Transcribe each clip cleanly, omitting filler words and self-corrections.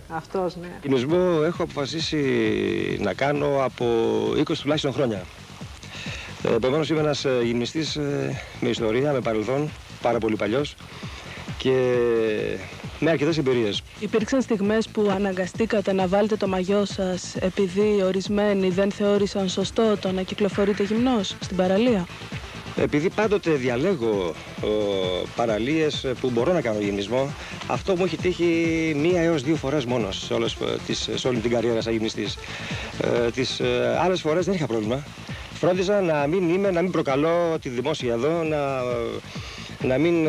Αυτός, ναι. Γυμνισμό έχω αποφασίσει να κάνω από 20 τουλάχιστον χρόνια. Επομένως είμαι ένας γυμνιστής με ιστορία, με παρελθόν, πάρα πολύ παλιός και με αρκετές εμπειρίες. Υπήρξαν στιγμές που αναγκαστήκατε να βάλετε το μαγιό σας επειδή ορισμένοι δεν θεώρησαν σωστό το να κυκλοφορείτε γυμνός στην παραλία? Επειδή πάντοτε διαλέγω παραλίες που μπορώ να κάνω γυμνισμό, αυτό μου έχει τύχει 1 έως 2 φορές μόνο σε όλη την καριέρα σαν γυμνιστής. Τις άλλες φορές δεν είχα πρόβλημα. Φρόντιζα να μην προκαλώ τη δημόσια εδώ, να μην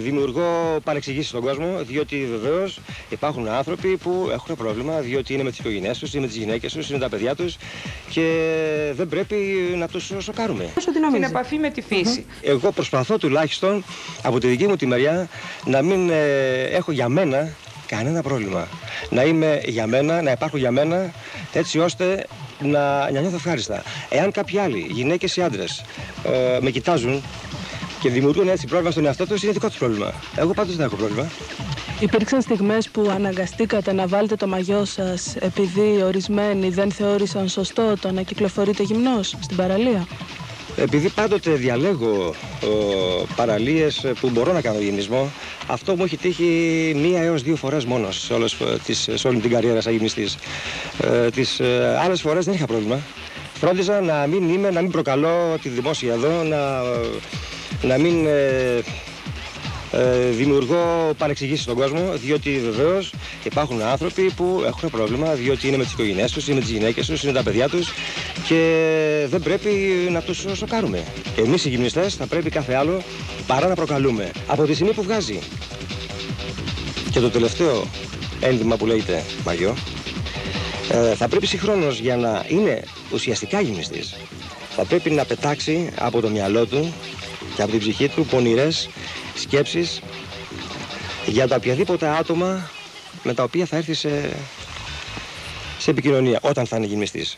δημιουργώ παρεξηγήσεις στον κόσμο, διότι βεβαίως υπάρχουν άνθρωποι που έχουν πρόβλημα, διότι είναι με τις οικογένειές τους, είναι με τις γυναίκες τους, είναι τα παιδιά τους και δεν πρέπει να τους σοκάρουμε. Στην επαφή με τη φύση. Εγώ προσπαθώ τουλάχιστον από τη δική μου τη μεριά να μην έχω για μένα κανένα πρόβλημα. Να είμαι για μένα, να υπάρχω για μένα, έτσι ώστε να νιώθω ευχάριστα. Εάν κάποιοι άλλοι, γυναίκες ή άντρες, με κοιτάζουν και δημιουργούν έτσι πρόβλημα στον εαυτό τους, είναι δικό τους πρόβλημα. Εγώ πάντως δεν έχω πρόβλημα. Υπήρξαν στιγμές που αναγκαστήκατε να βάλετε το μαγιό σας επειδή ορισμένοι δεν θεώρησαν σωστό το να κυκλοφορείτε γυμνός στην παραλία? Επειδή πάντοτε διαλέγω παραλίες που μπορώ να κάνω γυμνισμό, αυτό μου έχει τύχει 1 έως 2 φορές μόνο σε όλη την καριέρα σαν γυμνιστής. Τις άλλες φορές δεν είχα πρόβλημα. Φρόντιζα να μην προκαλώ τη δημόσια εδώ, να μην δημιουργώ παρεξηγήσεις στον κόσμο, διότι βεβαίως υπάρχουν άνθρωποι που έχουν πρόβλημα, διότι είναι με τις οικογένειές τους, είναι με τις γυναίκες τους, είναι τα παιδιά τους και δεν πρέπει να τους σοκάρουμε. Εμείς οι γυμνιστές θα πρέπει κάθε άλλο παρά να προκαλούμε. Από τη στιγμή που βγάζει και το τελευταίο ένδυμα που λέγεται μαγιό, θα πρέπει συγχρόνως, για να είναι ουσιαστικά γυμνιστής, θα πρέπει να πετάξει από το μυαλό του και από την ψυχή του πονηρές σκέψεις για τα οποιαδήποτε άτομα με τα οποία θα έρθει σε επικοινωνία όταν θα είναι γυμνιστής.